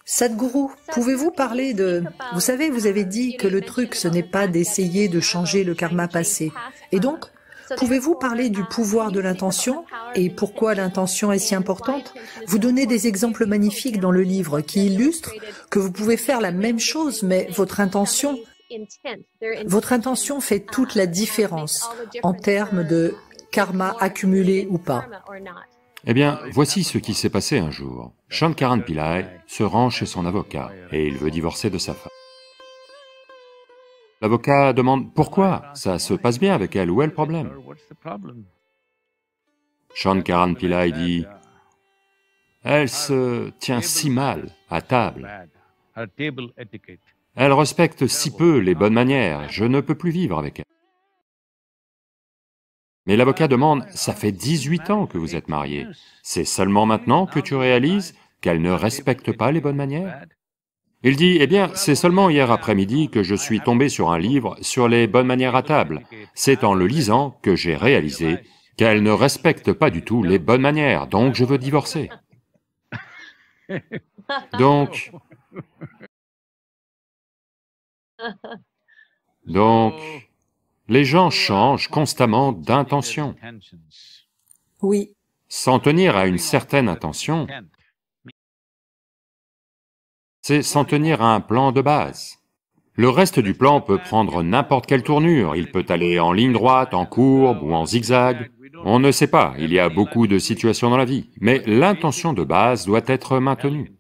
Sadhguru, pouvez-vous parler de... Vous savez, vous avez dit que le truc, ce n'est pas d'essayer de changer le karma passé. Et donc, pouvez-vous parler du pouvoir de l'intention et pourquoi l'intention est si importante? Vous donnez des exemples magnifiques dans le livre qui illustrent que vous pouvez faire la même chose, mais votre intention fait toute la différence en termes de karma accumulé ou pas. Eh bien, voici ce qui s'est passé un jour. Shankaran Pillai se rend chez son avocat et il veut divorcer de sa femme. L'avocat demande pourquoi, ça se passe bien avec elle, où est le problème? Shankaran Pillai dit, elle se tient si mal à table, elle respecte si peu les bonnes manières, je ne peux plus vivre avec elle. Mais l'avocat demande, ça fait 18 ans que vous êtes mariés, c'est seulement maintenant que tu réalises qu'elle ne respecte pas les bonnes manières? Il dit, eh bien, c'est seulement hier après-midi que je suis tombé sur un livre sur les bonnes manières à table. C'est en le lisant que j'ai réalisé qu'elle ne respecte pas du tout les bonnes manières, donc je veux divorcer. Donc, les gens changent constamment d'intention. Oui. S'en tenir à une certaine intention, c'est s'en tenir à un plan de base. Le reste du plan peut prendre n'importe quelle tournure, il peut aller en ligne droite, en courbe ou en zigzag, on ne sait pas, il y a beaucoup de situations dans la vie, mais l'intention de base doit être maintenue.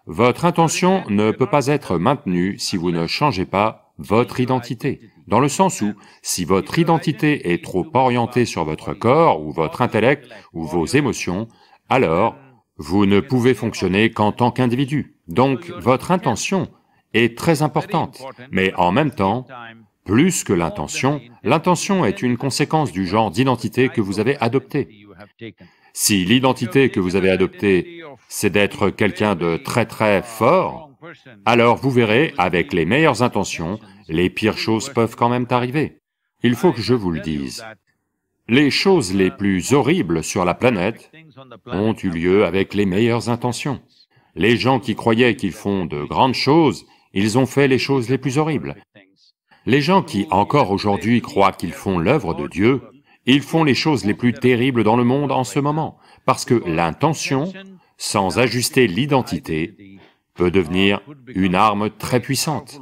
Votre intention ne peut pas être maintenue si vous ne changez pas votre identité, dans le sens où, si votre identité est trop orientée sur votre corps ou votre intellect ou vos émotions, alors vous ne pouvez fonctionner qu'en tant qu'individu. Donc votre intention est très importante, mais en même temps, plus que l'intention est une conséquence du genre d'identité que vous avez adopté. Si l'identité que vous avez adoptée, c'est d'être quelqu'un de très fort, alors vous verrez, avec les meilleures intentions, les pires choses peuvent quand même arriver. Il faut que je vous le dise. Les choses les plus horribles sur la planète ont eu lieu avec les meilleures intentions. Les gens qui croyaient qu'ils font de grandes choses, ils ont fait les choses les plus horribles. Les gens qui, encore aujourd'hui, croient qu'ils font l'œuvre de Dieu, ils font les choses les plus terribles dans le monde en ce moment, parce que l'intention, sans ajuster l'identité, peut devenir une arme très puissante.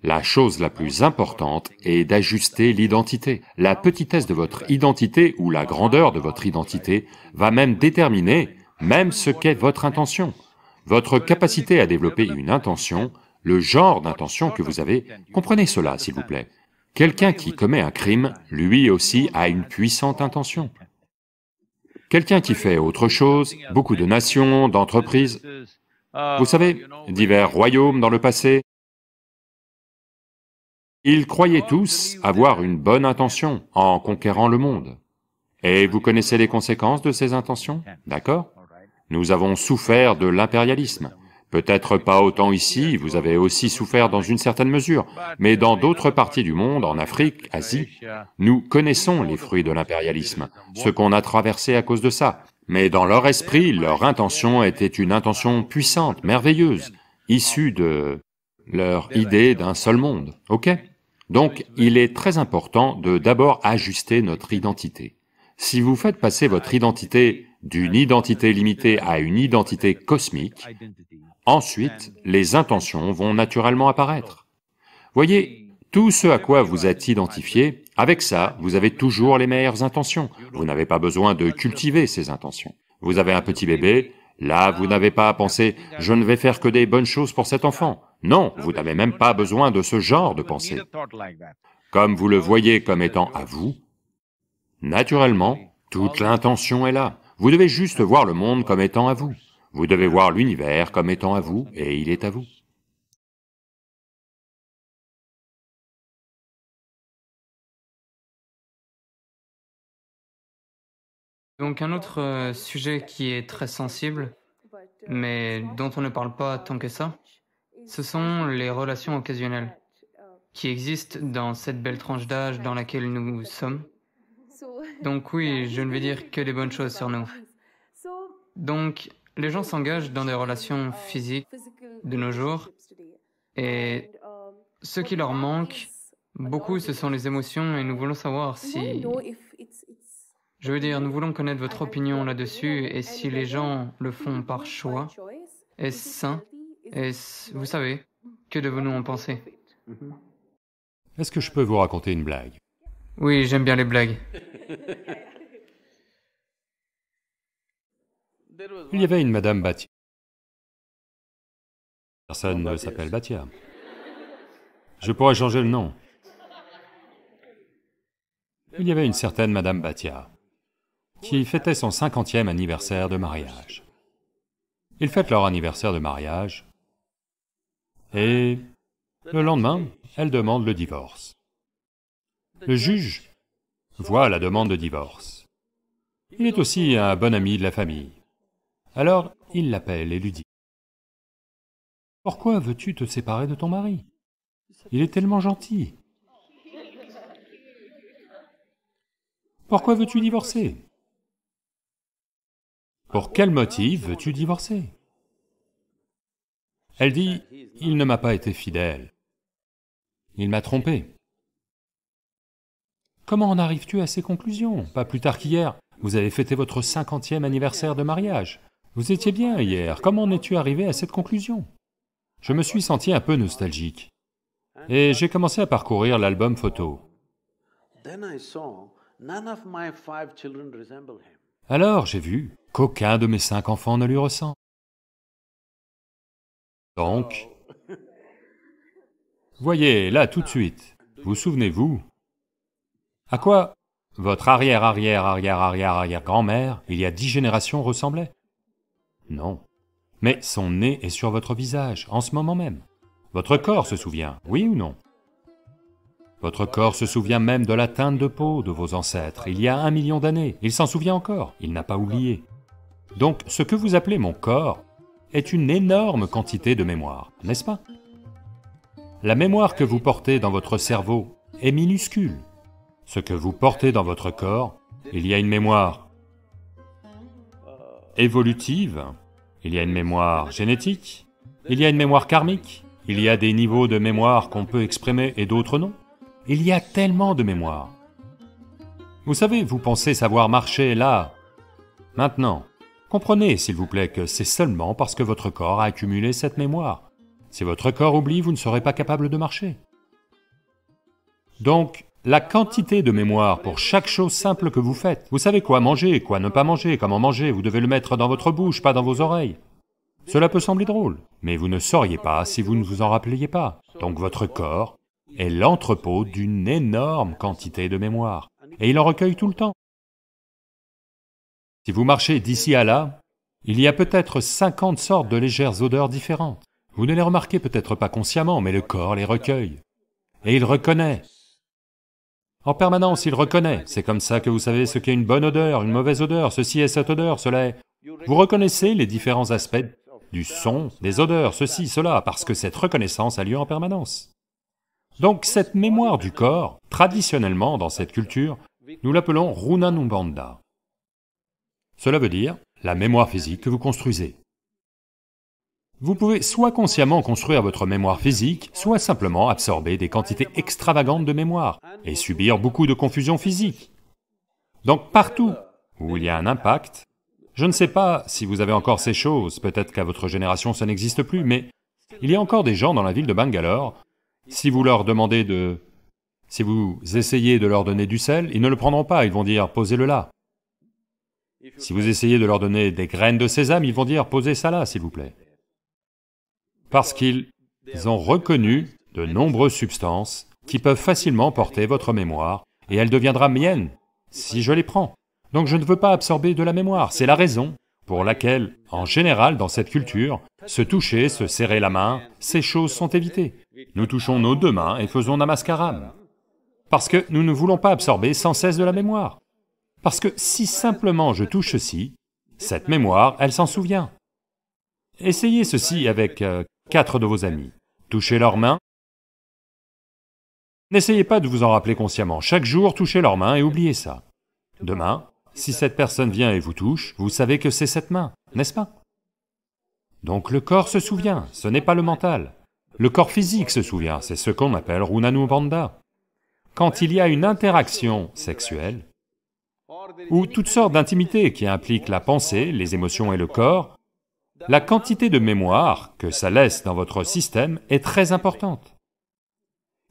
La chose la plus importante est d'ajuster l'identité. La petitesse de votre identité ou la grandeur de votre identité va même déterminer même ce qu'est votre intention. Votre capacité à développer une intention, le genre d'intention que vous avez, comprenez cela s'il vous plaît. Quelqu'un qui commet un crime, lui aussi a une puissante intention. Quelqu'un qui fait autre chose, beaucoup de nations, d'entreprises, vous savez, divers royaumes dans le passé, ils croyaient tous avoir une bonne intention en conquérant le monde. Et vous connaissez les conséquences de ces intentions, d'accord? Nous avons souffert de l'impérialisme. Peut-être pas autant ici, vous avez aussi souffert dans une certaine mesure, mais dans d'autres parties du monde, en Afrique, Asie, nous connaissons les fruits de l'impérialisme, ce qu'on a traversé à cause de ça. Mais dans leur esprit, leur intention était une intention puissante, merveilleuse, issue de leur idée d'un seul monde, ok? Donc, il est très important de d'abord ajuster notre identité. Si vous faites passer votre identité d'une identité limitée à une identité cosmique, ensuite, les intentions vont naturellement apparaître. Voyez, tout ce à quoi vous êtes identifié, avec ça, vous avez toujours les meilleures intentions. Vous n'avez pas besoin de cultiver ces intentions. Vous avez un petit bébé, là vous n'avez pas à penser « je ne vais faire que des bonnes choses pour cet enfant ». Non, vous n'avez même pas besoin de ce genre de pensée. Comme vous le voyez comme étant à vous, naturellement, toute l'intention est là. Vous devez juste voir le monde comme étant à vous. Vous devez voir l'univers comme étant à vous, et il est à vous. Donc un autre sujet qui est très sensible, mais dont on ne parle pas tant que ça, ce sont les relations occasionnelles qui existent dans cette belle tranche d'âge dans laquelle nous sommes. Donc oui, je ne vais dire que des bonnes choses sur nous. Donc, les gens s'engagent dans des relations physiques de nos jours. Et ce qui leur manque, beaucoup, ce sont les émotions et nous voulons savoir si... Je veux dire, nous voulons connaître votre opinion là-dessus et si les gens le font par choix. Est-ce sain? Vous savez, que devons-nous en penser? Est-ce que je peux vous raconter une blague? Oui, j'aime bien les blagues. Il y avait une Madame Bhatia. Personne ne s'appelle Bhatia. Je pourrais changer le nom. Il y avait une certaine Madame Bhatia qui fêtait son 50e anniversaire de mariage. Ils fêtent leur anniversaire de mariage et le lendemain, elle demande le divorce. Le juge voit la demande de divorce. Il est aussi un bon ami de la famille. Alors, il l'appelle et lui dit: « Pourquoi veux-tu te séparer de ton mari? Il est tellement gentil. Pourquoi veux-tu divorcer? Pour quel motif veux-tu divorcer? » Elle dit: « Il ne m'a pas été fidèle. Il m'a trompé. » Comment en arrives-tu à ces conclusions? Pas plus tard qu'hier, vous avez fêté votre 50e anniversaire de mariage. Vous étiez bien hier, comment en es-tu arrivé à cette conclusion? Je me suis senti un peu nostalgique. Et j'ai commencé à parcourir l'album photo. Alors j'ai vu qu'aucun de mes 5 enfants ne lui ressemble. Donc, voyez, là tout de suite, vous souvenez-vous à quoi votre arrière-arrière-arrière-arrière-arrière-grand-mère, il y a 10 générations, ressemblait? Non. Mais son nez est sur votre visage, en ce moment même. Votre corps se souvient, oui ou non? Votre corps se souvient même de la teinte de peau de vos ancêtres, il y a 1 million d'années, il s'en souvient encore, il n'a pas oublié. Donc, ce que vous appelez mon corps est une énorme quantité de mémoire, n'est-ce pas? La mémoire que vous portez dans votre cerveau est minuscule. Ce que vous portez dans votre corps, il y a une mémoire évolutive, il y a une mémoire génétique, il y a une mémoire karmique, il y a des niveaux de mémoire qu'on peut exprimer et d'autres non. Il y a tellement de mémoire. Vous savez, vous pensez savoir marcher là, maintenant. Comprenez, s'il vous plaît, que c'est seulement parce que votre corps a accumulé cette mémoire. Si votre corps oublie, vous ne serez pas capable de marcher. Donc, la quantité de mémoire pour chaque chose simple que vous faites, vous savez quoi manger, quoi ne pas manger, comment manger, vous devez le mettre dans votre bouche, pas dans vos oreilles. Cela peut sembler drôle, mais vous ne sauriez pas si vous ne vous en rappeliez pas. Donc votre corps est l'entrepôt d'une énorme quantité de mémoire, et il en recueille tout le temps. Si vous marchez d'ici à là, il y a peut-être 50 sortes de légères odeurs différentes. Vous ne les remarquez peut-être pas consciemment, mais le corps les recueille. Et il reconnaît. En permanence, il reconnaît. C'est comme ça que vous savez ce qu'est une bonne odeur, une mauvaise odeur, ceci est cette odeur, cela est... Vous reconnaissez les différents aspects du son, des odeurs, ceci, cela, parce que cette reconnaissance a lieu en permanence. Donc cette mémoire du corps, traditionnellement dans cette culture, nous l'appelons Runanumbanda. Cela veut dire la mémoire physique que vous construisez. Vous pouvez soit consciemment construire votre mémoire physique, soit simplement absorber des quantités extravagantes de mémoire et subir beaucoup de confusion physique. Donc partout où il y a un impact, je ne sais pas si vous avez encore ces choses, peut-être qu'à votre génération ça n'existe plus, mais il y a encore des gens dans la ville de Bangalore, si vous leur demandez de... si vous essayez de leur donner du sel, ils ne le prendront pas, ils vont dire « posez-le là ». Si vous essayez de leur donner des graines de sésame, ils vont dire « posez ça là, s'il vous plaît ». Parce qu'ils ont reconnu de nombreuses substances qui peuvent facilement porter votre mémoire, et elle deviendra mienne si je les prends. Donc je ne veux pas absorber de la mémoire, c'est la raison pour laquelle, en général dans cette culture, se toucher, se serrer la main, ces choses sont évitées. Nous touchons nos 2 mains et faisons namaskaram. Parce que nous ne voulons pas absorber sans cesse de la mémoire. Parce que si simplement je touche ceci, cette mémoire, elle s'en souvient. Essayez ceci avec 4 de vos amis. Touchez leurs mains. N'essayez pas de vous en rappeler consciemment. Chaque jour, touchez leurs mains et oubliez ça. Demain, si cette personne vient et vous touche, vous savez que c'est cette main, n'est-ce pas? Donc le corps se souvient, ce n'est pas le mental. Le corps physique se souvient, c'est ce qu'on appelle Runanubandha. Quand il y a une interaction sexuelle, ou toutes sortes d'intimités qui impliquent la pensée, les émotions et le corps, la quantité de mémoire que ça laisse dans votre système est très importante.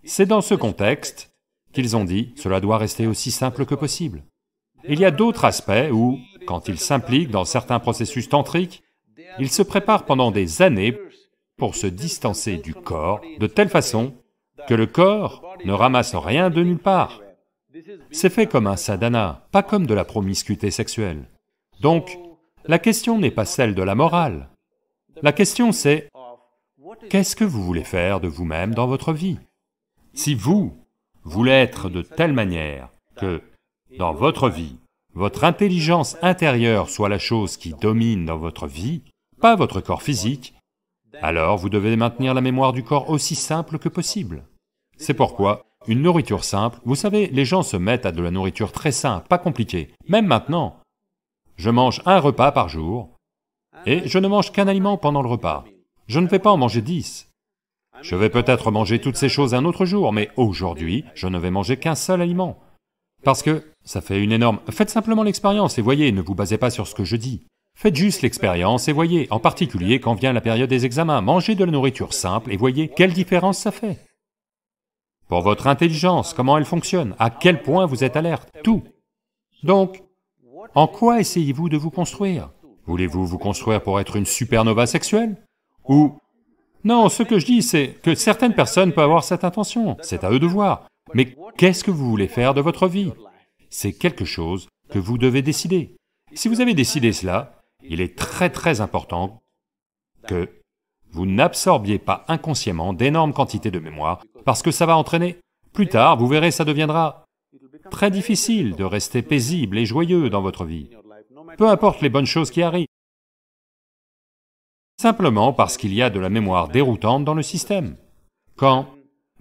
C'est dans ce contexte qu'ils ont dit, cela doit rester aussi simple que possible. Il y a d'autres aspects où, quand ils s'impliquent dans certains processus tantriques, ils se préparent pendant des années pour se distancer du corps de telle façon que le corps ne ramasse rien de nulle part. C'est fait comme un sadhana, pas comme de la promiscuité sexuelle. Donc, la question n'est pas celle de la morale. La question c'est, qu'est-ce que vous voulez faire de vous-même dans votre vie? Si vous voulez être de telle manière que, dans votre vie, votre intelligence intérieure soit la chose qui domine dans votre vie, pas votre corps physique, alors vous devez maintenir la mémoire du corps aussi simple que possible. C'est pourquoi une nourriture simple, vous savez, les gens se mettent à de la nourriture très simple, pas compliquée. Même maintenant, je mange un repas par jour et je ne mange qu'un aliment pendant le repas. Je ne vais pas en manger 10. Je vais peut-être manger toutes ces choses un autre jour, mais aujourd'hui, je ne vais manger qu'un seul aliment. Parce que ça fait une énorme... Faites simplement l'expérience et voyez, ne vous basez pas sur ce que je dis. Faites juste l'expérience et voyez, en particulier quand vient la période des examens, mangez de la nourriture simple et voyez quelle différence ça fait. Pour votre intelligence, comment elle fonctionne, à quel point vous êtes alerte, tout. Donc, en quoi essayez-vous de vous construire? Voulez-vous vous construire pour être une supernova sexuelle? Ou... Non, ce que je dis, c'est que certaines personnes peuvent avoir cette intention, c'est à eux de voir. Mais qu'est-ce que vous voulez faire de votre vie? C'est quelque chose que vous devez décider. Si vous avez décidé cela, il est très important que vous n'absorbiez pas inconsciemment d'énormes quantités de mémoire, parce que ça va entraîner... Plus tard, vous verrez, ça deviendra très difficile de rester paisible et joyeux dans votre vie, peu importe les bonnes choses qui arrivent. Simplement parce qu'il y a de la mémoire déroutante dans le système. Quand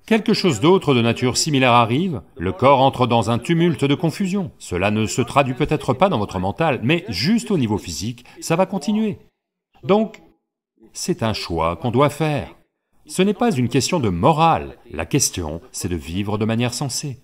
quelque chose d'autre de nature similaire arrive, le corps entre dans un tumulte de confusion. Cela ne se traduit peut-être pas dans votre mental, mais juste au niveau physique, ça va continuer. Donc, c'est un choix qu'on doit faire. Ce n'est pas une question de morale, la question, c'est de vivre de manière sensée.